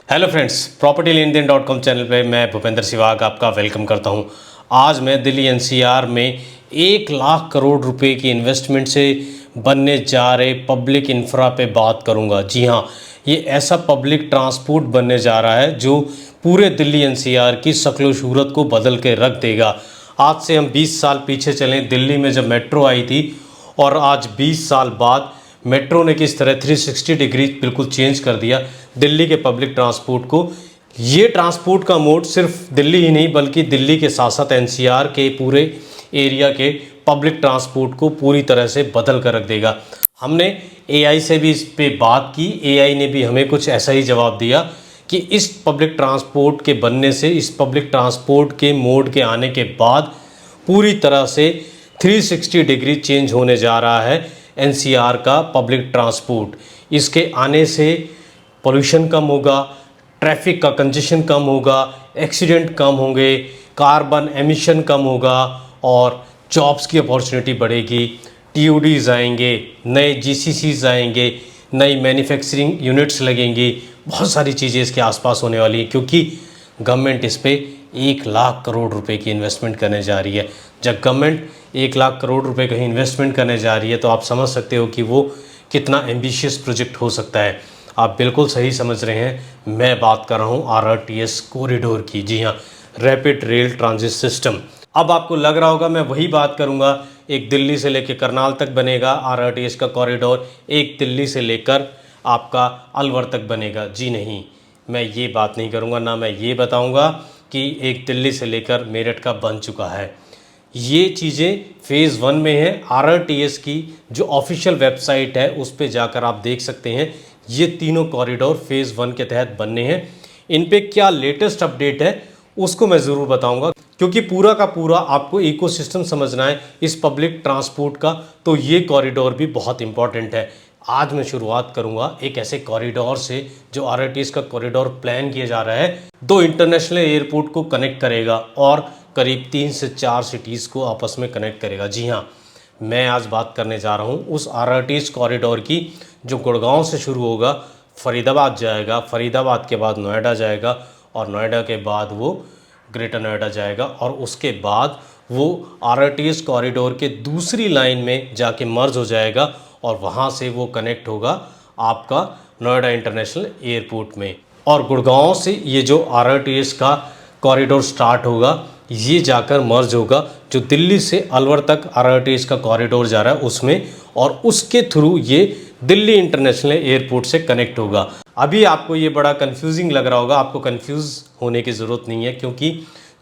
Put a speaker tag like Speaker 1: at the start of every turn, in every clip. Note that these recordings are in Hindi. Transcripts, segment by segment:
Speaker 1: हेलो फ्रेंड्स, प्रॉपर्टी लेन देन .com चैनल पे मैं भूपेंद्र सिवाग आपका वेलकम करता हूं। आज मैं दिल्ली एनसीआर में 1 लाख करोड़ रुपए की इन्वेस्टमेंट से बनने जा रहे पब्लिक इंफ्रा पे बात करूंगा। जी हां, ये ऐसा पब्लिक ट्रांसपोर्ट बनने जा रहा है जो पूरे दिल्ली एनसीआर की शक्ल सूरत को बदल के रख देगा। आज से हम 20 साल पीछे चलें, दिल्ली में जब मेट्रो आई थी और आज 20 साल बाद मेट्रो ने किस तरह 360 डिग्री बिल्कुल चेंज कर दिया दिल्ली के पब्लिक ट्रांसपोर्ट को। ये ट्रांसपोर्ट का मोड सिर्फ दिल्ली ही नहीं बल्कि दिल्ली के साथ साथ एनसीआर के पूरे एरिया के पब्लिक ट्रांसपोर्ट को पूरी तरह से बदल कर रख देगा। हमने एआई से भी इस पे बात की, एआई ने भी हमें कुछ ऐसा ही जवाब दिया कि इस पब्लिक ट्रांसपोर्ट के बनने से, इस पब्लिक ट्रांसपोर्ट के मोड के आने के बाद पूरी तरह से 360 डिग्री चेंज होने जा रहा है एनसीआर का पब्लिक ट्रांसपोर्ट। इसके आने से पोल्यूशन कम होगा, ट्रैफिक का कंजेशन कम होगा, एक्सीडेंट कम होंगे, कार्बन एमिशन कम होगा और जॉब्स की अपॉर्चुनिटी बढ़ेगी। टीओडीज आएंगे, नए जीसीसीज आएंगे, नई मैन्युफैक्चरिंग यूनिट्स लगेंगी, बहुत सारी चीज़ें इसके आसपास होने वाली हैं क्योंकि गवर्नमेंट इस पे 1 लाख करोड़ रुपए की इन्वेस्टमेंट करने जा रही है। जब गवर्नमेंट 1 लाख करोड़ रुपए कहीं इन्वेस्टमेंट करने जा रही है तो आप समझ सकते हो कि वो कितना एम्बिशियस प्रोजेक्ट हो सकता है। आप बिल्कुल सही समझ रहे हैं, मैं बात कर रहा हूँ आरआरटीएस कॉरिडोर की। जी हाँ, रैपिड रेल ट्रांजिट सिस्टम। अब आपको लग रहा होगा मैं वही बात करूँगा, एक दिल्ली से लेकर करनाल तक बनेगा आरआरटीएस का कॉरिडोर, एक दिल्ली से लेकर आपका अलवर तक बनेगा। जी नहीं, मैं ये बात नहीं करूँगा, ना मैं ये बताऊँगा कि एक दिल्ली से लेकर मेरठ का बन चुका है। ये चीज़ें फ़ेज़ 1 में है। आरआरटीएस की जो ऑफिशियल वेबसाइट है उस पे जाकर आप देख सकते हैं ये तीनों कॉरिडोर फ़ेज़ 1 के तहत बनने हैं। इन पे क्या लेटेस्ट अपडेट है उसको मैं ज़रूर बताऊंगा क्योंकि पूरा का पूरा आपको इकोसिस्टम समझना है इस पब्लिक ट्रांसपोर्ट का, तो ये कॉरिडोर भी बहुत इंपॉर्टेंट है। आज मैं शुरुआत करूंगा एक ऐसे कॉरिडोर से जो आरआरटीएस का कॉरिडोर प्लान किया जा रहा है, 2 इंटरनेशनल एयरपोर्ट को कनेक्ट करेगा और करीब 3 से 4 सिटीज़ को आपस में कनेक्ट करेगा। जी हाँ, मैं आज बात करने जा रहा हूँ उस आरआरटीएस कॉरिडोर की जो गुड़गांव से शुरू होगा, फरीदाबाद जाएगा, फरीदाबाद के बाद नोएडा जाएगा और नोएडा के बाद वो ग्रेटर नोएडा जाएगा और उसके बाद वो आरआरटीएस कॉरिडोर के दूसरी लाइन में जाके मर्ज हो जाएगा और वहाँ से वो कनेक्ट होगा आपका नोएडा इंटरनेशनल एयरपोर्ट में। और गुड़गांव से ये जो आरआरटीएस का कॉरिडोर स्टार्ट होगा ये जाकर मर्ज होगा जो दिल्ली से अलवर तक आरआरटीएस का कॉरिडोर जा रहा है उसमें, और उसके थ्रू ये दिल्ली इंटरनेशनल एयरपोर्ट से कनेक्ट होगा। अभी आपको ये बड़ा कंफ्यूजिंग लग रहा होगा, आपको कंफ्यूज होने की ज़रूरत नहीं है क्योंकि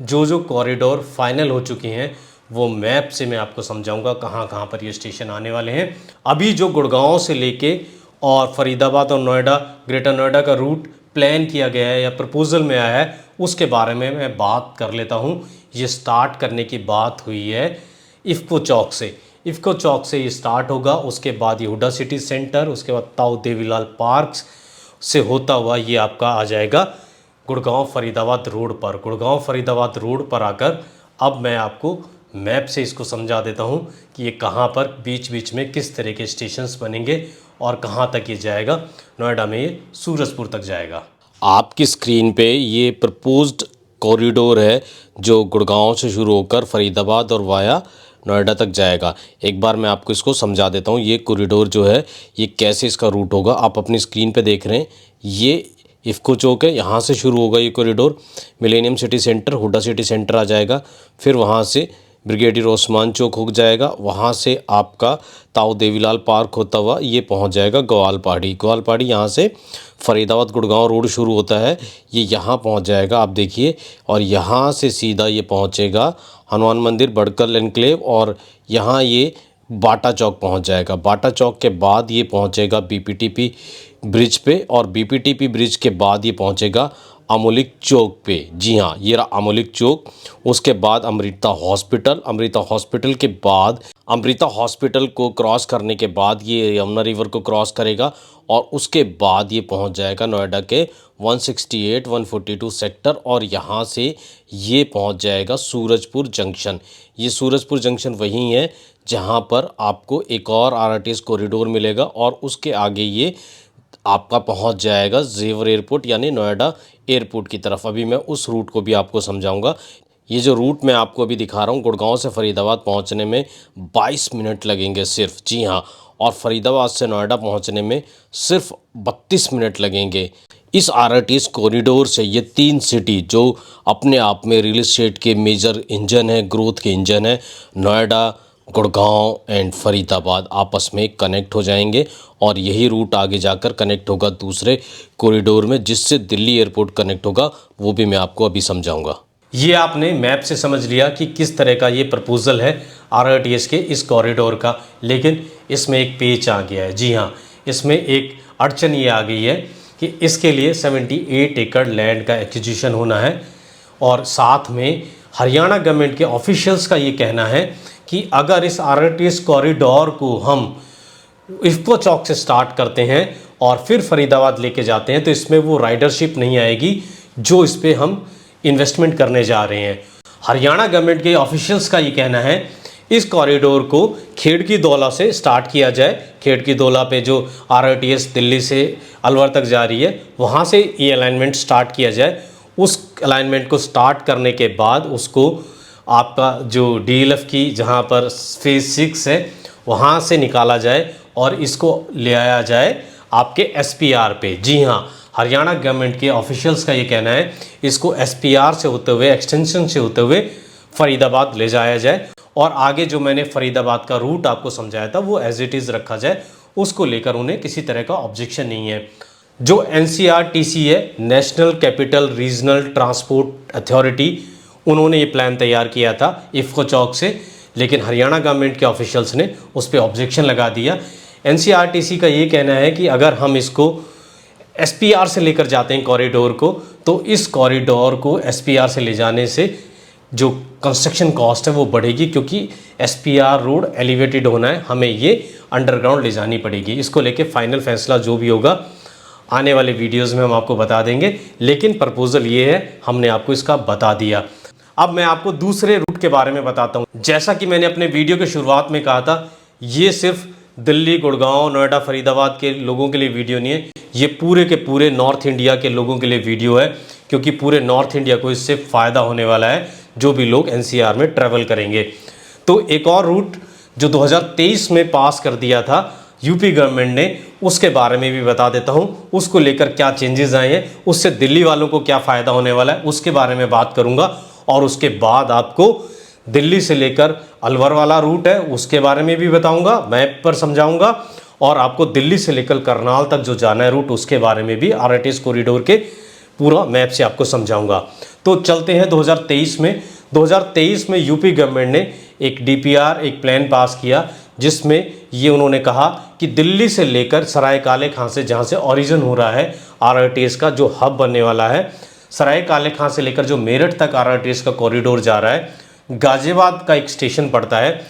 Speaker 1: जो कॉरिडोर फाइनल हो चुके हैं वो मैप से मैं आपको समझाऊंगा कहाँ कहाँ पर ये स्टेशन आने वाले हैं। अभी जो गुड़गांव से लेके और फरीदाबाद और नोएडा, ग्रेटर नोएडा का रूट प्लान किया गया है या प्रपोजल में आया है उसके बारे में मैं बात कर लेता हूँ। ये स्टार्ट करने की बात हुई है इफ़को चौक से। इफ़को चौक से ये स्टार्ट होगा, उसके बाद ये हुडा सिटी सेंटर, उसके बाद ताऊ देवीलाल पार्क्स से होता हुआ ये आपका आ जाएगा गुड़गांव फरीदाबाद रोड पर। गुड़गांव फरीदाबाद रोड पर आकर अब मैं आपको मैप से इसको समझा देता हूँ कि ये कहाँ पर बीच बीच में किस तरह के स्टेशंस बनेंगे और कहाँ तक ये जाएगा। नोएडा में ये सूरजपुर तक जाएगा। आपकी स्क्रीन पे ये प्रपोज्ड कॉरिडोर है जो गुड़गांव से शुरू होकर फरीदाबाद और वाया नोएडा तक जाएगा। एक बार मैं आपको इसको समझा देता हूँ ये कॉरिडोर जो है ये कैसे इसका रूट होगा। आप अपनी स्क्रीन पे देख रहे हैं ये इफ़को चौक है, यहाँ से शुरू होगा ये corridor, millennium city centre, HUDA city centre आ जाएगा, फिर वहाँ से ब्रिगेडियर ओस्मान चौक हो जाएगा, वहाँ से आपका ताऊ देवीलाल पार्क होता हुआ ये पहुँच जाएगा ग्वालपाड़ी। ग्वालपाड़ी यहाँ से फरीदाबाद गुड़गांव रोड शुरू होता है, ये यहाँ पहुँच जाएगा आप देखिए, और यहाँ से सीधा ये पहुँचेगा हनुमान मंदिर, बड़कल एनक्लेव, और यहाँ ये बाटा चौक पहुँच जाएगा। बाटा चौक के बाद ये पहुँचेगा बीपीटीपी ब्रिज पे, और बीपीटीपी ब्रिज के बाद ये पहुँचेगा अमोलिक चौक पे। जी हाँ, ये रहा अमोलिक चौक। उसके बाद अमृता हॉस्पिटल, अमृता हॉस्पिटल के बाद, अमृता हॉस्पिटल को क्रॉस करने के बाद ये यमुना रिवर को क्रॉस करेगा और उसके बाद ये पहुंच जाएगा नोएडा के 168, 142 सेक्टर, और यहाँ से ये पहुंच जाएगा सूरजपुर जंक्शन। ये सूरजपुर जंक्शन वहीं है जहाँ पर आपको एक और आरआरटीएस कॉरिडोर मिलेगा और उसके आगे ये आपका पहुंच जाएगा जेवर एयरपोर्ट यानी नोएडा एयरपोर्ट की तरफ। अभी मैं उस रूट को भी आपको समझाऊंगा। ये जो रूट मैं आपको अभी दिखा रहा हूँ, गुड़गांव से फरीदाबाद पहुंचने में 22 मिनट लगेंगे सिर्फ, जी हाँ, और फरीदाबाद से नोएडा पहुंचने में सिर्फ 32 मिनट लगेंगे। इस आरआरटीएस कॉरिडोर से ये 3 सिटी जो अपने आप में रियल एस्टेट के मेजर इंजन है, ग्रोथ के इंजन है, नोएडा, गुड़गांव एंड फरीदाबाद आपस में कनेक्ट हो जाएंगे और यही रूट आगे जाकर कनेक्ट होगा दूसरे कॉरिडोर में, जिससे दिल्ली एयरपोर्ट कनेक्ट होगा, वो भी मैं आपको अभी समझाऊंगा। ये आपने मैप से समझ लिया कि किस तरह का ये प्रपोजल है आरआरटीएस के इस कॉरिडोर का, लेकिन इसमें एक पेच आ गया है। जी हाँ, इसमें एक अड़चन ये आ गई है कि इसके लिए 78 एकड़ लैंड का एक्विजिशन होना है और साथ में हरियाणा गवर्नमेंट के ऑफिशियल्स का ये कहना है कि अगर इस आरआरटीएस कॉरिडोर को हम इफ्को चौक से स्टार्ट करते हैं और फिर फरीदाबाद लेके जाते हैं तो इसमें वो राइडरशिप नहीं आएगी जो इस पर हम इन्वेस्टमेंट करने जा रहे हैं। हरियाणा गवर्नमेंट के ऑफिशियल्स का ये कहना है इस कॉरिडोर को खेड़की दौला से स्टार्ट किया जाए। खेड़की दौला पे जो आरआरटीएस दिल्ली से अलवर तक जा रही है, वहाँ से ये अलाइनमेंट स्टार्ट किया जाए। उस अलाइनमेंट को स्टार्ट करने के बाद उसको आपका जो डीएलएफ की जहाँ पर फेज़ 6 है वहाँ से निकाला जाए और इसको ले आया जाए आपके एसपीआर पे। जी हाँ, हरियाणा गवर्नमेंट के ऑफिशियल्स का ये कहना है इसको एसपीआर से होते हुए, एक्सटेंशन से होते हुए फरीदाबाद ले जाया जाए और आगे जो मैंने फरीदाबाद का रूट आपको समझाया था वो एज इट इज़ रखा जाए। उसको लेकर उन्हें किसी तरह का ऑब्जेक्शन नहीं है। जो एनसीआरटीसी है, national capital regional transport authority, उन्होंने ये प्लान तैयार किया था इफ्को चौक से, लेकिन हरियाणा गवर्नमेंट के ऑफिशियल्स ने उस पर ऑब्जेक्शन लगा दिया। एनसीआरटीसी का ये कहना है कि अगर हम इसको एसपीआर से लेकर जाते हैं कॉरिडोर को, तो इस कॉरिडोर को एसपीआर से ले जाने से जो कंस्ट्रक्शन कॉस्ट है वो बढ़ेगी, क्योंकि एसपीआर रोड एलिवेटेड होना है, हमें ये अंडरग्राउंड ले जानी पड़ेगी। इसको लेके फाइनल फैसला जो भी होगा आने वाले वीडियोस में हम आपको बता देंगे, लेकिन प्रपोजल ये है, हमने आपको इसका बता दिया। अब मैं आपको दूसरे रूट के बारे में बताता हूँ। जैसा कि मैंने अपने वीडियो के शुरुआत में कहा था, ये सिर्फ दिल्ली, गुड़गांव, नोएडा, फरीदाबाद के लोगों के लिए वीडियो नहीं है, ये पूरे के पूरे नॉर्थ इंडिया के लोगों के लिए वीडियो है, क्योंकि पूरे नॉर्थ इंडिया को इससे फ़ायदा होने वाला है जो भी लोग एनसीआर में ट्रैवल करेंगे। तो एक और रूट जो 2023 में पास कर दिया था यूपी गवर्नमेंट ने, उसके बारे में भी बता देता हूँ। उसको लेकर क्या चेंजेस आए हैं, उससे दिल्ली वालों को क्या फ़ायदा होने वाला है, उसके बारे में बात करूँगा। और उसके बाद आपको दिल्ली से लेकर अलवर वाला रूट है उसके बारे में भी बताऊँगा, मैप पर समझाऊँगा। और आपको दिल्ली से लेकर करनाल तक जो जाना है रूट, उसके बारे में भी आरआरटीएस कॉरिडोर के पूरा मैप से आपको समझाऊंगा। तो चलते हैं 2023 में। 2023 में यूपी गवर्नमेंट ने एक डीपीआर, एक प्लान पास किया, जिसमें ये उन्होंने कहा कि दिल्ली से लेकर सराय काले खां से, जहाँ से ओरिजिन हो रहा है आरआरटीएस का जो हब बनने वाला है, सराय काले खां से लेकर जो मेरठ तक आरआरटीएस का कॉरिडोर जा रहा है, गाजियाबाद का एक स्टेशन पड़ता है,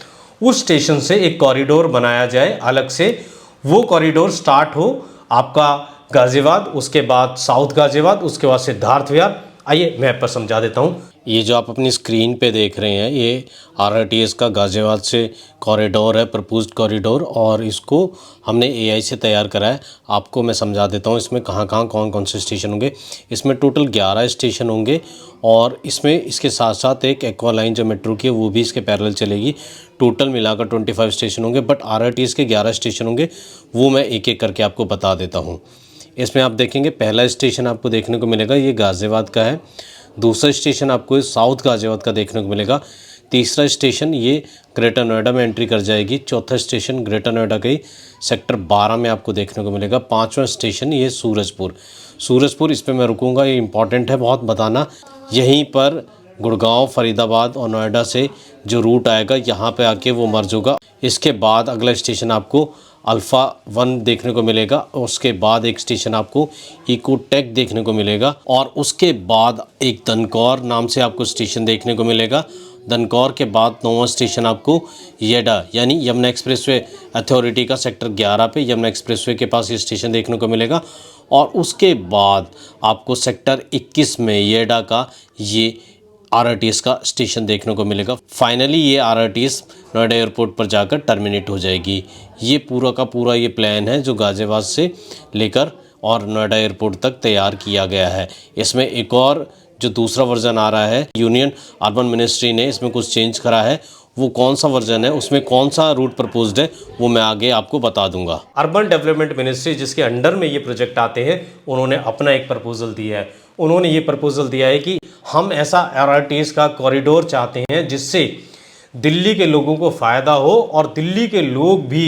Speaker 1: उस स्टेशन से एक कॉरिडोर बनाया जाए अलग से। वो कॉरिडोर स्टार्ट हो आपका गाजियाबाद, उसके बाद साउथ गाजियाबाद, उसके बाद सिद्धार्थ विहार। आइए मैप पर समझा देता हूँ। ये जो आप अपनी स्क्रीन पे देख रहे हैं, ये आरआरटीएस का गाजियाबाद से कॉरिडोर है, प्रपोज्ड कॉरिडोर, और इसको हमने एआई से तैयार करा है। आपको मैं समझा देता हूँ इसमें कहाँ कहाँ कौन कौन से स्टेशन होंगे। इसमें टोटल 11 स्टेशन होंगे और इसमें इसके साथ साथ एक एक्वा लाइन जो मेट्रो की है वो भी इसके पैरेलल चलेगी। टोटल मिलाकर 25 स्टेशन होंगे, बट आरआरटीएस के 11 स्टेशन होंगे, वो मैं एक एक करके आपको बता देता हूँ। इसमें आप देखेंगे पहला स्टेशन आपको देखने को मिलेगा ये गाजियाबाद का है, दूसरा स्टेशन आपको साउथ गाजियाबाद का देखने को मिलेगा, तीसरा स्टेशन ये ग्रेटर नोएडा में एंट्री कर जाएगी, चौथा स्टेशन ग्रेटर नोएडा का ही सेक्टर 12 में आपको देखने को मिलेगा, पाँचवां स्टेशन ये सूरजपुर। इस पर मैं रुकूंगा, ये इंपॉर्टेंट है बहुत बताना। यहीं पर गुड़गांव, फरीदाबाद और नोएडा से जो रूट आएगा यहाँ पे आके वो मर्ज होगा। इसके बाद अगला स्टेशन आपको अल्फ़ा 1 देखने को मिलेगा, उसके बाद एक स्टेशन आपको इकोटेक देखने को मिलेगा, और उसके बाद एक दनकौर नाम से आपको स्टेशन देखने को मिलेगा। दनकौर के बाद 9वां स्टेशन आपको येडा यानी यमुना एक्सप्रेसवे अथॉरिटी का सेक्टर 11 पे यमुना एक्सप्रेसवे के पास ये स्टेशन देखने को मिलेगा। और उसके बाद आपको सेक्टर 21 में येडा का ये आरआरटीएस का स्टेशन देखने को मिलेगा। फाइनली ये आरआरटीएस नोएडा एयरपोर्ट पर जाकर टर्मिनेट हो जाएगी। ये पूरा का पूरा ये प्लान है जो गाजियाबाद से लेकर और नोएडा एयरपोर्ट तक तैयार किया गया है। इसमें एक और जो दूसरा वर्जन आ रहा है, यूनियन अर्बन मिनिस्ट्री ने इसमें कुछ चेंज करा है। वो कौन सा वर्जन है, उसमें कौन सा रूट प्रपोज्ड है, वो मैं आगे आपको बता दूंगा। अर्बन डेवलपमेंट मिनिस्ट्री जिसके अंडर में ये प्रोजेक्ट आते हैं, उन्होंने अपना एक प्रपोजल दिया है। उन्होंने ये प्रपोजल दिया है कि हम ऐसा आरआरटीएस का कॉरिडोर चाहते हैं जिससे दिल्ली के लोगों को फ़ायदा हो और दिल्ली के लोग भी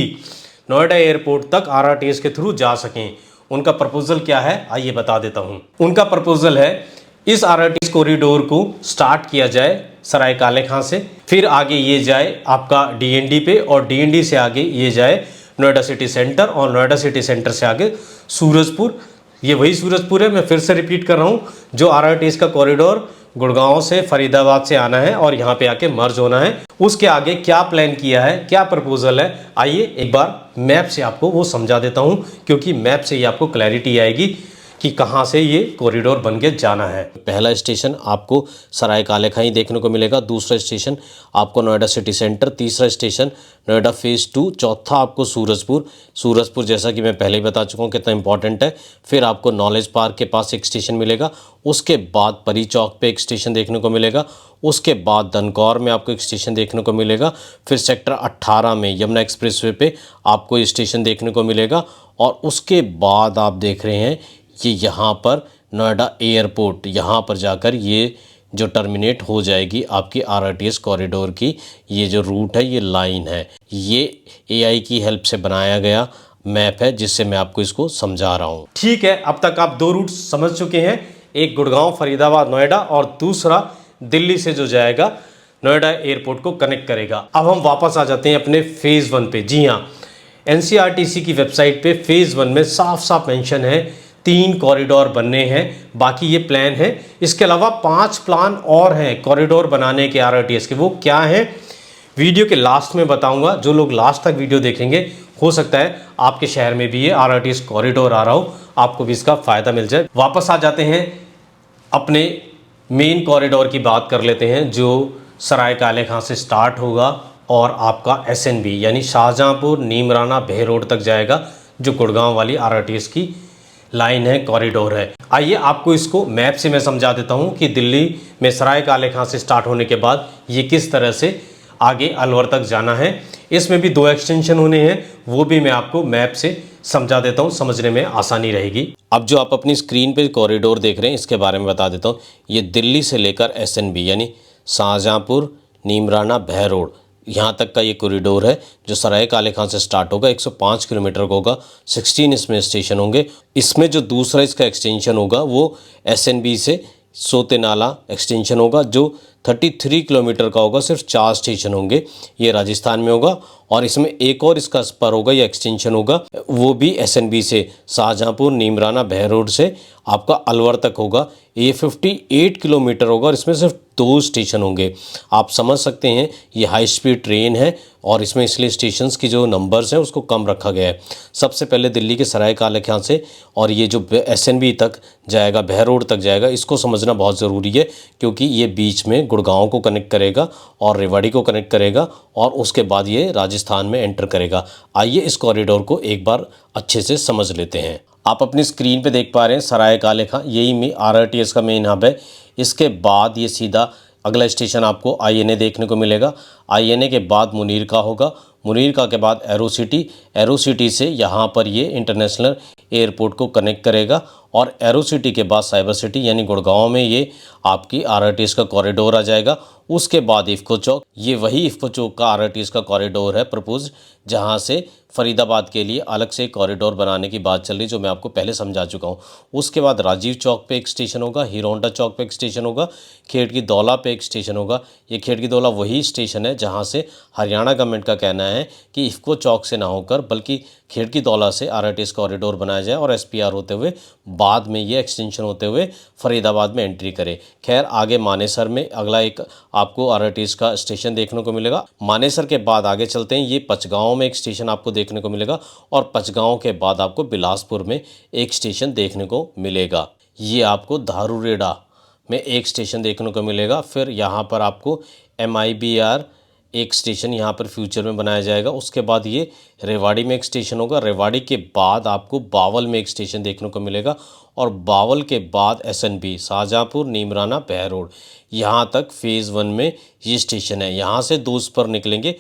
Speaker 1: नोएडा एयरपोर्ट तक आरआरटीएस के थ्रू जा सकें। उनका प्रपोजल क्या है, आइए बता देता हूं। उनका प्रपोजल है इस आरआरटीएस कॉरिडोर को स्टार्ट किया जाए सराय काले खां से, फिर आगे ये जाए आपका डीएनडी पे, और डीएनडी से आगे ये जाए नोएडा सिटी सेंटर, और नोएडा सिटी सेंटर से आगे सूरजपुर। ये वही सूरजपुर है, मैं फिर से रिपीट कर रहा हूँ, जो आरआरटीएस का कॉरिडोर गुड़गांव से फरीदाबाद से आना है और यहाँ पे आके मर्ज होना है। उसके आगे क्या प्लान किया है, क्या प्रपोजल है, आइए एक बार मैप से आपको वो समझा देता हूँ, क्योंकि मैप से ही आपको क्लैरिटी आएगी कि कहाँ से ये कॉरिडोर बन के जाना है। पहला स्टेशन आपको सराय काले खां देखने को मिलेगा, दूसरा स्टेशन आपको नोएडा सिटी सेंटर, तीसरा स्टेशन नोएडा फेज़ 2, चौथा आपको सूरजपुर जैसा कि मैं पहले ही बता चुका हूँ कितना इंपॉर्टेंट है। फिर आपको नॉलेज पार्क के पास एक स्टेशन मिलेगा, उसके बाद परी चौक पे एक स्टेशन देखने को मिलेगा, उसके बाद धनकौर में आपको एक स्टेशन देखने को मिलेगा, फिर सेक्टर 18 में यमुना एक्सप्रेसवे पे आपको स्टेशन देखने को मिलेगा, और उसके बाद आप देख रहे हैं कि यहाँ पर नोएडा एयरपोर्ट, यहाँ पर जाकर ये जो टर्मिनेट हो जाएगी आपकी आरआरटीएस कॉरिडोर की ये जो रूट है, ये लाइन है। ये एआई की हेल्प से बनाया गया मैप है जिससे मैं आपको इसको समझा रहा हूँ। ठीक है, अब तक आप दो रूट समझ चुके हैं, एक गुड़गांव फरीदाबाद नोएडा और दूसरा दिल्ली से जो जाएगा नोएडा एयरपोर्ट को कनेक्ट करेगा। अब हम वापस आ जाते हैं अपने फेज़ 1 पे। जी हाँ, एनसीईआरटी की वेबसाइट पे फेज़ 1 में साफ साफ मेंशन है 3 कॉरिडोर बनने हैं, बाकी ये प्लान है। इसके अलावा 5 प्लान और हैं कॉरिडोर बनाने के आरआरटीएस के। वो क्या हैं, वीडियो के लास्ट में बताऊंगा। जो लोग लास्ट तक वीडियो देखेंगे, हो सकता है आपके शहर में भी ये आरआरटीएस कॉरिडोर आ रहा हो, आपको भी इसका फ़ायदा मिल जाए। वापस आ जाते हैं अपने मेन कॉरिडोर की बात कर लेते हैं, जो सराय काले खां से स्टार्ट होगा और आपका एसएनबी यानी शाहजहाँपुर नीमराना बेह रोड तक जाएगा, जो गुड़गांव वाली आरआरटीएस की लाइन है, कॉरिडोर है। आइए आपको इसको मैप से मैं समझा देता हूँ कि दिल्ली में सराय काले खां से स्टार्ट होने के बाद ये किस तरह से आगे अलवर तक जाना है। इसमें भी 2 एक्सटेंशन होने हैं, वो भी मैं आपको मैप से समझा देता हूँ, समझने में आसानी रहेगी। अब जो आप अपनी स्क्रीन पे कॉरिडोर देख रहे हैं, इसके बारे में बता देता हूँ। ये दिल्ली से लेकर एसएनबी यानी शाहजहाँपुर नीमराना बेह रोड, यहाँ तक का ये कॉरिडोर है जो सराय काले खां से स्टार्ट होगा। 105 किलोमीटर का होगा, 16 इसमें स्टेशन होंगे। इसमें जो दूसरा इसका एक्सटेंशन होगा वो एसएनबी से सोते नाला एक्सटेंशन होगा, जो 33 किलोमीटर का होगा, सिर्फ 4 स्टेशन होंगे। ये राजस्थान में होगा। और इसमें एक और इसका स्पर होगा या एक्सटेंशन होगा, वो भी एसएनबी से शाहजहाँपुर नीमराना बेह रोड से आपका अलवर तक होगा। ये 58 किलोमीटर होगा और इसमें सिर्फ 2 स्टेशन होंगे। आप समझ सकते हैं ये हाई स्पीड ट्रेन है और इसमें इसलिए स्टेशंस की जो नंबर्स हैं उसको कम रखा गया है। सबसे पहले दिल्ली के सराय काले खां से और ये जो एसएनबी तक जाएगा, बेह रोड तक जाएगा, इसको समझना बहुत ज़रूरी है, क्योंकि ये बीच में गुड़गांव को कनेक्ट करेगा और रेवाड़ी को कनेक्ट करेगा और उसके बाद ये राजस्थान में एंटर करेगा। आइए इस कॉरिडोर को एक बार अच्छे से समझ लेते हैं। आप अपनी स्क्रीन पे देख पा रहे हैं सराय काले खां, यही आरआरटीएस का मेन हब है। इसके बाद ये सीधा अगला स्टेशन आपको आईएनए देखने को मिलेगा। आईएनए के बाद मुनीरका होगा, मुनीरका के बाद एरो सिटी, एरो सिटी से यहाँ पर ये इंटरनेशनल एयरपोर्ट को कनेक्ट करेगा और एरो सिटी के बाद साइबर सिटी यानी गुड़गांव में ये आपकी आरआरटीएस का कॉरिडोर आ जाएगा। उसके बाद इफ़को चौक, ये वही इफ़को चौक का आरआरटीएस का कॉरिडोर है प्रपोज, जहाँ से फरीदाबाद के लिए अलग से कॉरिडोर बनाने की बात चल रही, जो मैं आपको पहले समझा चुका हूँ। उसके बाद राजीव चौक पे एक स्टेशन होगा, हीरो होंडा चौक पे एक स्टेशन होगा, खेड़की दौला पे एक स्टेशन होगा। ये खेड़की दौला वही स्टेशन है जहाँ से हरियाणा गवर्नमेंट का कहना है कि इफ़को चौक से ना होकर बल्कि खेड़की दौला से आरआरटीएस कॉरिडोर बनाया जाए और एसपीआर होते हुए बाद में ये एक्सटेंशन होते हुए फरीदाबाद में एंट्री करे। खैर, आगे मानेसर में अगला एक आपको आरआरटीएस का स्टेशन देखने को मिलेगा। मानेसर के बाद आगे चलते हैं, ये पचगांव में एक स्टेशन आपको देखने को मिलेगा और पचगांव के बाद आपको बिलासपुर में एक स्टेशन देखने को मिलेगा। ये आपको धारूरेडा में एक स्टेशन देखने को मिलेगा। फिर यहाँ पर आपको MIBR एक स्टेशन यहाँ पर फ्यूचर में बनाया जाएगा। उसके बाद ये रेवाड़ी में एक स्टेशन होगा। रेवाड़ी के बाद आपको बावल में एक स्टेशन देखने को मिलेगा और बावल के बाद एसएनबी शाहजहाँपुर नीमराना बहरोड, यहाँ तक फ़ेज़ 1 में ये स्टेशन है। यहाँ से 2 स्पर निकलेंगे।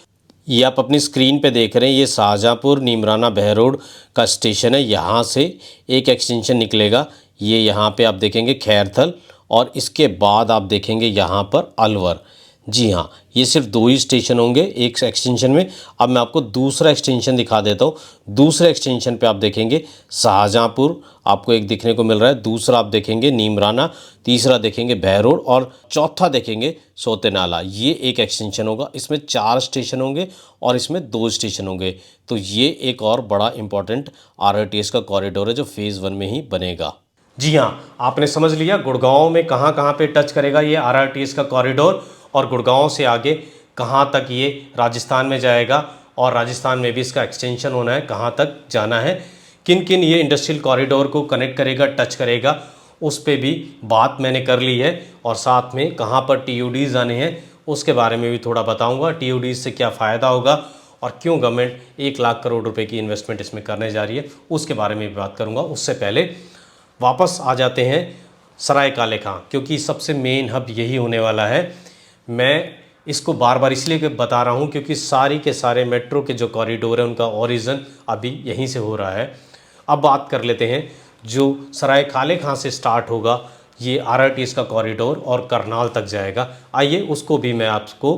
Speaker 1: ये आप अपनी स्क्रीन पे देख रहे हैं, ये शाहजहाँपुर नीमराना बहरोड का स्टेशन है। यहाँ से एक एक्सटेंशन निकलेगा, ये यहाँ पे आप देखेंगे खैरथल, और इसके बाद आप देखेंगे यहाँ पर अलवर। जी हाँ, ये सिर्फ 2 ही स्टेशन होंगे एक एक्सटेंशन में। अब मैं आपको दूसरा एक्सटेंशन दिखा देता हूँ। दूसरे एक्सटेंशन पे आप देखेंगे शाहजहाँपुर आपको एक दिखने को मिल रहा है, दूसरा आप देखेंगे नीमराना, तीसरा देखेंगे बहरोड और चौथा देखेंगे सोतेनाला। ये एक एक्सटेंशन होगा। इसमें 4 स्टेशन होंगे और इसमें 2 स्टेशन होंगे। तो ये एक और बड़ा इंपॉर्टेंट आरआरटीएस का कॉरिडोर है जो फ़ेज़ 1 में ही बनेगा। जी हाँ, आपने समझ लिया गुड़गांव में कहाँ कहाँ पे टच करेगा ये आरआरटीएस का कॉरिडोर, और गुड़गांव से आगे कहाँ तक ये राजस्थान में जाएगा, और राजस्थान में भी इसका एक्सटेंशन होना है, कहाँ तक जाना है, किन किन ये इंडस्ट्रियल कॉरिडोर को कनेक्ट करेगा, टच करेगा, उस पे भी बात मैंने कर ली है। और साथ में कहाँ पर टीओडीज़ आने हैं उसके बारे में भी थोड़ा बताऊँगा। टीओडीज़ से क्या फ़ायदा होगा और क्यों गवर्नमेंट 1 लाख करोड़ रुपए की इन्वेस्टमेंट इसमें करने जा रही है, उसके बारे में भी बात करूँगा। उससे पहले वापस आ जाते हैं सराय काले खां, क्योंकि सबसे मेन हब यही होने वाला है। मैं इसको बार बार इसलिए बता रहा हूँ क्योंकि सारी के सारे मेट्रो के जो कॉरिडोर हैं उनका ओरिजिन अभी यहीं से हो रहा है। अब बात कर लेते हैं जो सराय काले खां से स्टार्ट होगा ये आरआरटीएस का कॉरिडोर और करनाल तक जाएगा। आइए उसको भी मैं आपको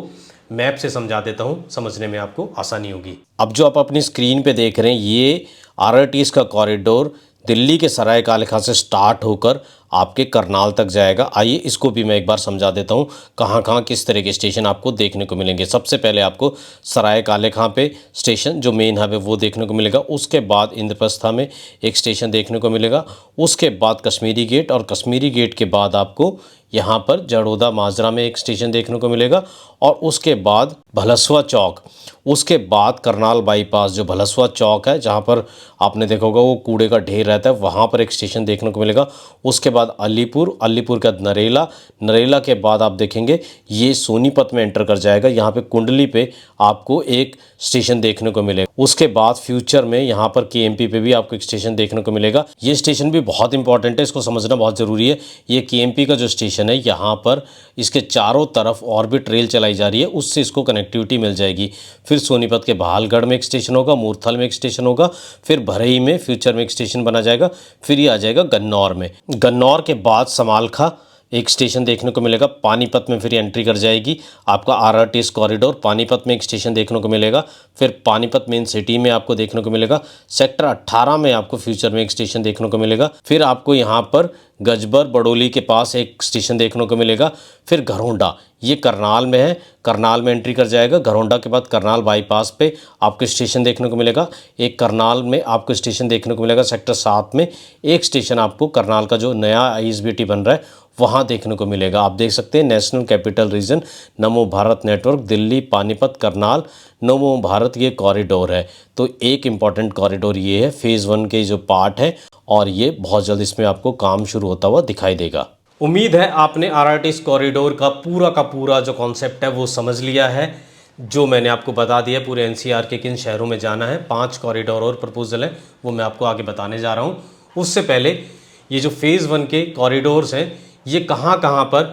Speaker 1: मैप से समझा देता हूँ, समझने में आपको आसानी होगी। अब जो आप अपनी स्क्रीन पे देख रहे हैं ये आरआरटीएस का कॉरिडोर दिल्ली के सराय काले खां से स्टार्ट होकर आपके करनाल तक जाएगा। आइए इसको भी मैं एक बार समझा देता हूँ कहाँ कहाँ किस तरह के स्टेशन आपको देखने को मिलेंगे। सबसे पहले आपको सराय काले खां पे स्टेशन जो मेन हब है वो देखने को मिलेगा। उसके बाद इंद्रप्रस्था में एक स्टेशन देखने को मिलेगा। उसके बाद कश्मीरी गेट, और कश्मीरी गेट के बाद आपको यहाँ पर जड़ोदा माजरा में एक स्टेशन देखने को मिलेगा। और उसके बाद भलसवा चौक, उसके बाद करनाल बाईपास जो भलसवा चौक है जहाँ पर आपने देखा होगा वो कूड़े का ढेर रहता है, वहाँ पर एक स्टेशन देखने को मिलेगा। उसके बाद अलीपुर, अलीपुर के बाद नरेला, नरेला के बाद आप देखेंगे ये सोनीपत में एंटर कर जाएगा। यहाँ पे कुंडली पे आपको एक स्टेशन देखने को मिलेगा। उसके बाद फ्यूचर में यहाँ पर केएमपी पे भी आपको एक स्टेशन देखने को मिलेगा। ये स्टेशन भी बहुत इंपॉर्टेंट है, इसको समझना बहुत ज़रूरी है। ये केएमपी का जो स्टेशन है यहाँ पर इसके चारों तरफ और भी ट्रेल चलाई जा रही है, उससे इसको कनेक्टिविटी मिल जाएगी। फिर सोनीपत के बहालगढ़ में एक स्टेशन होगा, मूरथल में एक स्टेशन होगा, फिर भरई में फ्यूचर में एक स्टेशन बना जाएगा, फिर ये आ जाएगा गन्नौर में। गन्नौर के बाद समालखा एक स्टेशन देखने को मिलेगा। पानीपत में फिर एंट्री कर जाएगी आपका आरआरटीएस कॉरिडोर, पानीपत में एक स्टेशन देखने को मिलेगा। फिर पानीपत मेन सिटी में आपको देखने को मिलेगा। सेक्टर 18 में आपको फ्यूचर में एक स्टेशन देखने को मिलेगा। फिर आपको यहाँ पर गजबर बड़ोली के पास एक स्टेशन देखने को मिलेगा। फिर घरौंडा, ये करनाल में है, करनाल में एंट्री कर जाएगा। घरौंडा के बाद करनाल बाईपास पे आपको स्टेशन देखने को मिलेगा। एक करनाल में आपको स्टेशन देखने को मिलेगा सेक्टर 7 में। एक स्टेशन आपको करनाल का जो नया आईएसबीटी बन रहा है वहाँ देखने को मिलेगा। आप देख सकते हैं नेशनल कैपिटल रीजन, नमो भारत नेटवर्क, दिल्ली, पानीपत, करनाल, नमो भारत ये कॉरिडोर है। तो एक इम्पॉर्टेंट कॉरिडोर ये है, फ़ेज़ 1 के जो पार्ट है, और ये बहुत जल्द इसमें आपको काम शुरू होता हुआ दिखाई देगा। उम्मीद है आपने आरआरटीएस कॉरिडोर का पूरा जो कॉन्सेप्ट है वो समझ लिया है, जो मैंने आपको बता दिया पूरे एनसीआर के किन शहरों में जाना है। 5 कॉरिडोर और प्रपोजल है वो मैं आपको आगे बताने जा रहा हूँ। उससे पहले ये जो फ़ेज़ 1 के कॉरिडोर्स हैं ये कहाँ कहाँ पर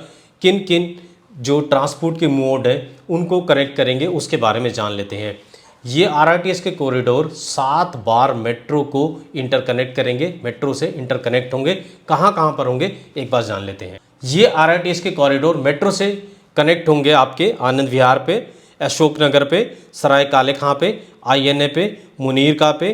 Speaker 1: किन किन जो ट्रांसपोर्ट के मोड हैं उनको कनेक्ट करेंगे उसके बारे में जान लेते हैं। ये आरआरटीएस के कॉरिडोर 7 बार मेट्रो को इंटरकनेक्ट करेंगे, मेट्रो से इंटरकनेक्ट होंगे। कहाँ कहाँ पर होंगे एक बार जान लेते हैं। ये आरआरटीएस के कॉरिडोर मेट्रो से कनेक्ट होंगे आपके आनंद विहार पे, अशोकनगर पे, सराय काले खां पे, आईएनए पे, मुनीरका पे,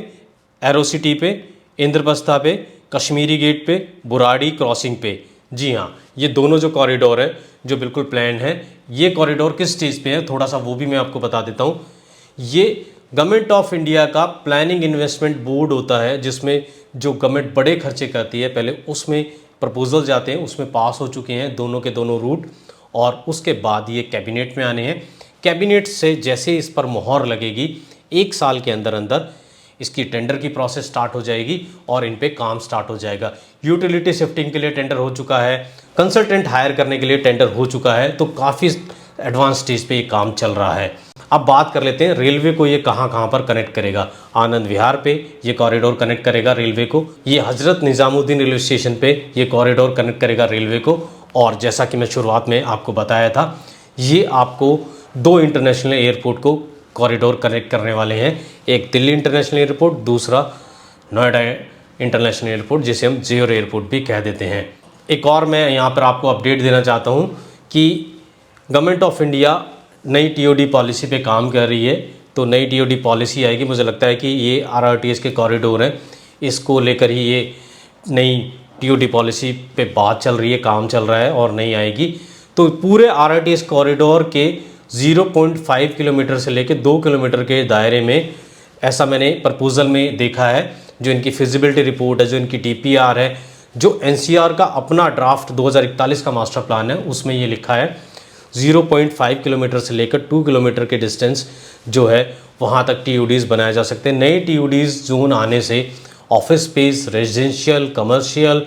Speaker 1: एरोसिटी पे, इंद्रप्रस्था पे, कश्मीरी गेट पे, बुराड़ी क्रॉसिंग पे। जी हाँ, ये दोनों जो कॉरिडोर है जो बिल्कुल प्लान है, ये कॉरिडोर किस स्टेज पे है थोड़ा सा वो भी मैं आपको बता देता हूँ। ये गवर्नमेंट ऑफ इंडिया का प्लानिंग इन्वेस्टमेंट बोर्ड होता है जिसमें जो गवर्नमेंट बड़े खर्चे करती है पहले उसमें प्रपोजल जाते हैं, उसमें पास हो चुके हैं दोनों के दोनों रूट, और उसके बाद ये कैबिनेट में आने हैं। कैबिनेट से जैसे इस पर मोहर लगेगी 1 साल के अंदर अंदर इसकी टेंडर की प्रोसेस स्टार्ट हो जाएगी और इन पे काम स्टार्ट हो जाएगा। यूटिलिटी शिफ्टिंग के लिए टेंडर हो चुका है, कंसल्टेंट हायर करने के लिए टेंडर हो चुका है, तो काफ़ी एडवांस स्टेज पे ये काम चल रहा है। अब बात कर लेते हैं रेलवे को ये कहाँ कहाँ पर कनेक्ट करेगा। आनंद विहार पे ये कॉरिडोर कनेक्ट करेगा रेलवे को, ये हजरत निज़ामुद्दीन रेलवे स्टेशन पे ये कॉरिडोर कनेक्ट करेगा रेलवे को, और जैसा कि मैं शुरुआत में आपको बताया था, ये आपको 2 इंटरनेशनल एयरपोर्ट को कॉरिडोर कनेक्ट करने वाले हैं। एक दिल्ली इंटरनेशनल एयरपोर्ट, दूसरा नोएडा इंटरनेशनल एयरपोर्ट, जिसे हम जियो एयरपोर्ट भी कह देते हैं। एक और मैं यहाँ पर आपको अपडेट देना चाहता हूँ कि गवर्नमेंट ऑफ इंडिया नई टीओडी पॉलिसी पे काम कर रही है। तो नई टीओडी पॉलिसी आएगी, मुझे लगता है कि ये आरआरटीएस के कॉरिडोर हैं, इसको लेकर ही ये नई टीओडी पॉलिसी पे बात चल रही है, काम चल रहा है और नहीं आएगी। तो पूरे आरआरटीएस कॉरिडोर के 0.5 किलोमीटर से लेकर 2 किलोमीटर के दायरे में, ऐसा मैंने प्रपोजल में देखा है, जो इनकी फिजिबिलिटी रिपोर्ट है, जो इनकी डीपीआर है, जो एनसीआर का अपना ड्राफ्ट 2041 का मास्टर प्लान है, उसमें ये लिखा है 0.5 किलोमीटर से लेकर 2 किलोमीटर के डिस्टेंस जो है वहाँ तक टीयूडीज़ बनाए जा सकते हैं। नए टीयूडीज़ जोन आने से ऑफिस स्पेस, रेजिडेंशियल, कमर्शियल,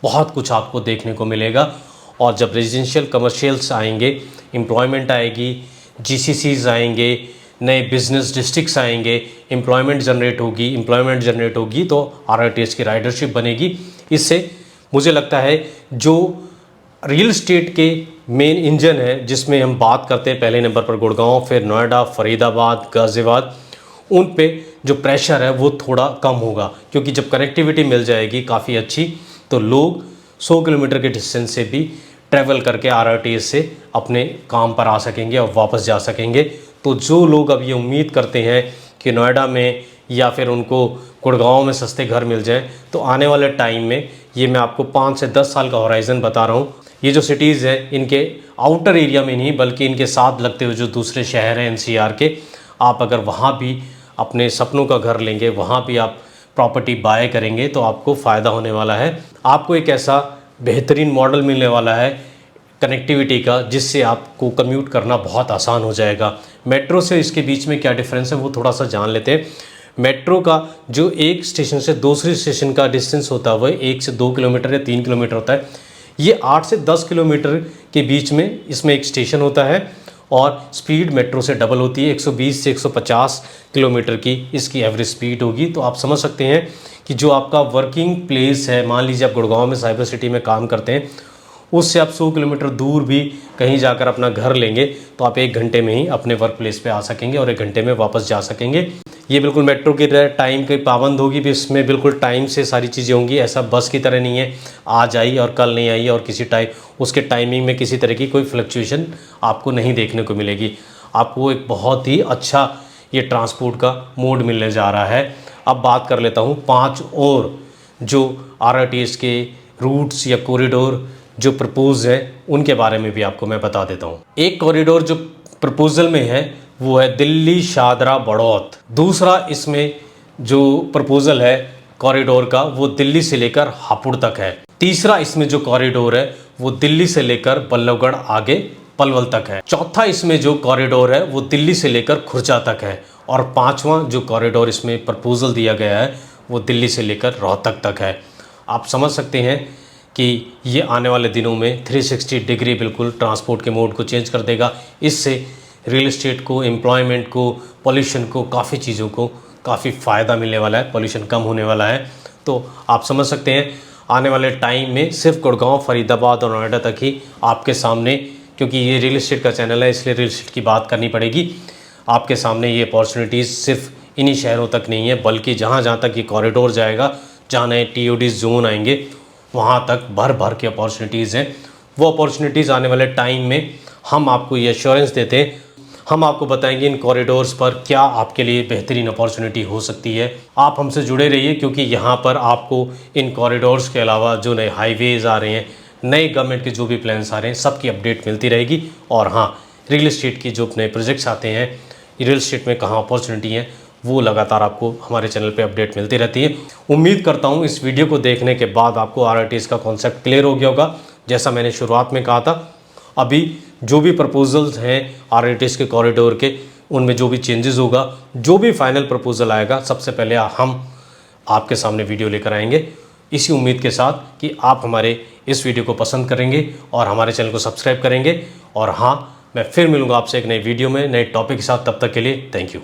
Speaker 1: बहुत कुछ आपको देखने को मिलेगा। और जब रेजिडेंशियल कमर्शियल्स आएंगे, एम्प्लॉयमेंट आएगी, जीसीसीज आएंगे, नए बिजनेस डिस्ट्रिक्ट्स आएंगे, एम्प्लॉयमेंट जनरेट होगी तो आरआरटीएस की राइडरशिप बनेगी। इससे मुझे लगता है जो रियल एस्टेट के मेन इंजन है, जिसमें हम बात करते हैं पहले नंबर पर गुड़गांव, फिर नोएडा, फरीदाबाद, गाज़ियाबाद, उन पे जो प्रेशर है वो थोड़ा कम होगा, क्योंकि जब कनेक्टिविटी मिल जाएगी काफ़ी अच्छी तो लोग 100 किलोमीटर के डिस्टेंस से भी ट्रैवल करके आरआरटीएस से अपने काम पर आ सकेंगे और वापस जा सकेंगे। तो जो लोग अब ये उम्मीद करते हैं कि नोएडा में या फिर उनको गुड़गांव में सस्ते घर मिल जाएं, तो आने वाले टाइम में, ये मैं आपको 5 से 10 साल का होराइज़न बता रहा हूँ, ये जो सिटीज़ हैं इनके आउटर एरिया में नहीं बल्कि इनके साथ लगते हुए जो दूसरे शहर हैं एनसीआर के, आप अगर वहाँ भी अपने सपनों का घर लेंगे, वहाँ भी आप प्रॉपर्टी बाय करेंगे तो आपको फ़ायदा होने वाला है। आपको एक ऐसा बेहतरीन मॉडल मिलने वाला है कनेक्टिविटी का, जिससे आपको कम्यूट करना बहुत आसान हो जाएगा। मेट्रो से इसके बीच में क्या डिफरेंस है वो थोड़ा सा जान लेते हैं। मेट्रो का जो एक स्टेशन से दूसरे स्टेशन का डिस्टेंस होता है वह 1 से 2 किलोमीटर या 3 किलोमीटर होता है। ये 8 से 10 किलोमीटर के बीच में इसमें एक स्टेशन होता है और स्पीड मेट्रो से डबल होती है। 120 से 150 किलोमीटर की इसकी एवरेज स्पीड होगी। तो आप समझ सकते हैं कि जो आपका वर्किंग प्लेस है, मान लीजिए आप गुड़गांव में साइबर सिटी में काम करते हैं, उससे आप 100 किलोमीटर दूर भी कहीं जाकर अपना घर लेंगे तो आप 1 घंटे में ही अपने वर्क प्लेस पे आ सकेंगे और 1 घंटे में वापस जा सकेंगे। ये बिल्कुल मेट्रो की तरह टाइम की पाबंद होगी भी, इसमें बिल्कुल टाइम से सारी चीज़ें होंगी। ऐसा बस की तरह नहीं है आज आई और कल नहीं आई और किसी टाइम उसके टाइमिंग में किसी तरह की कोई फ्लक्चुएशन आपको नहीं देखने को मिलेगी। आपको एक बहुत ही अच्छा ये ट्रांसपोर्ट का मोड मिलने जा रहा है। अब बात कर लेता हूँ 5 और जो आरआरटीएस के रूट्स या कॉरिडोर जो प्रपोज है उनके बारे में भी आपको मैं बता देता हूँ। एक कॉरिडोर जो प्रपोजल में है वो है दिल्ली शादरा बड़ौत। दूसरा इसमें जो प्रपोजल है कॉरिडोर का वो दिल्ली से लेकर हापुड़ तक है। तीसरा इसमें जो कॉरिडोर है वो दिल्ली से लेकर बल्लभगढ़ आगे पलवल तक है। चौथा इसमें जो कॉरिडोर है वो दिल्ली से लेकर खुर्जा तक है। और 5वां जो कॉरिडोर इसमें प्रपोजल दिया गया है वो दिल्ली से लेकर रोहतक तक है। आप समझ सकते हैं कि ये आने वाले दिनों में 360 डिग्री बिल्कुल ट्रांसपोर्ट के मोड को चेंज कर देगा। इससे रियल एस्टेट को, एम्प्लॉयमेंट को, पॉल्यूशन को, काफ़ी चीज़ों को काफ़ी फ़ायदा मिलने वाला है, पॉल्यूशन कम होने वाला है। तो आप समझ सकते हैं आने वाले टाइम में सिर्फ गुड़गांव, फरीदाबाद और नोएडा तक ही आपके सामने, क्योंकि ये रियल एस्टेट का चैनल है इसलिए रियल एस्टेट की बात करनी पड़ेगी, आपके सामने ये अपॉर्चुनिटीज़ सिर्फ इन्हीं शहरों तक नहीं है बल्कि जहाँ जहाँ तक ये कॉरिडोर जाएगा, जहाँ नए टीओडी जोन आएंगे वहाँ तक भर भर के अपॉर्चुनिटीज़ हैं। वो अपॉर्चुनिटीज़ आने वाले टाइम में हम आपको ये एश्योरेंस देते हैं, हम आपको बताएंगे इन कॉरिडोर्स पर क्या आपके लिए बेहतरीन अपॉर्चुनिटी हो सकती है। आप हमसे जुड़े रहिए क्योंकि यहाँ पर आपको इन कॉरिडोर्स के अलावा जो नए हाईवेज़ आ रहे हैं, नए गवर्नमेंट के जो भी प्लान्स आ रहे हैं, सबकी अपडेट मिलती रहेगी। और हाँ, रियल एस्टेट की जो नए प्रोजेक्ट्स आते हैं, रियल एस्टेट में कहाँ अपॉर्चुनिटी है, वो लगातार आपको हमारे चैनल पे अपडेट मिलती रहती है। उम्मीद करता हूँ इस वीडियो को देखने के बाद आपको आरआरटीएस का कॉन्सेप्ट क्लियर हो गया होगा। जैसा मैंने शुरुआत में कहा था, अभी जो भी प्रपोजल्स हैं आरआरटीएस के कॉरिडोर के, उनमें जो भी चेंजेस होगा, जो भी फाइनल प्रपोजल आएगा, सबसे पहले हम आपके सामने वीडियो लेकर आएंगे, इसी उम्मीद के साथ कि आप हमारे इस वीडियो को पसंद करेंगे और हमारे चैनल को सब्सक्राइब करेंगे। और हाँ, मैं फिर मिलूंगा आपसे एक नई वीडियो में नए टॉपिक के साथ। तब तक के लिए थैंक यू।